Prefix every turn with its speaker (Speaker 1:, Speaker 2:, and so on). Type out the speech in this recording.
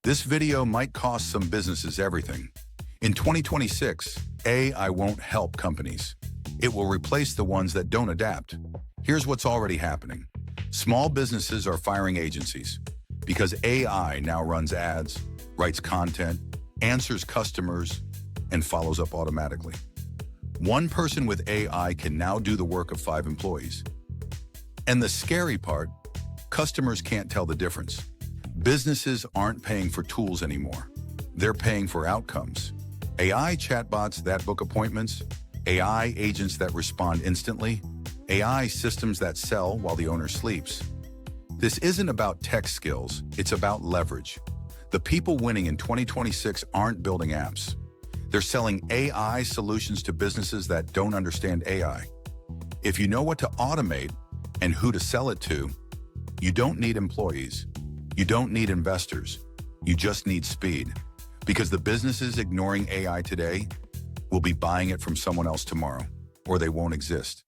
Speaker 1: This video might cost some businesses everything. In 2026, AI won't help companies. It will replace the ones that don't adapt. Here's what's already happening. Small businesses are firing agencies because AI now runs ads, writes content, answers customers, and follows up automatically. One person with AI can now do the work of 5 employees. And the scary part, customers can't tell the difference. Businesses aren't paying for tools anymore. They're paying for outcomes. AI chatbots that book appointments, AI agents that respond instantly, AI systems that sell while the owner sleeps. This isn't about tech skills, it's about leverage. The people winning in 2026 aren't building apps. They're selling AI solutions to businesses that don't understand AI. If you know what to automate and who to sell it to, you don't need employees. You don't need investors. You just need speed. Because the businesses ignoring AI today will be buying it from someone else tomorrow, or they won't exist.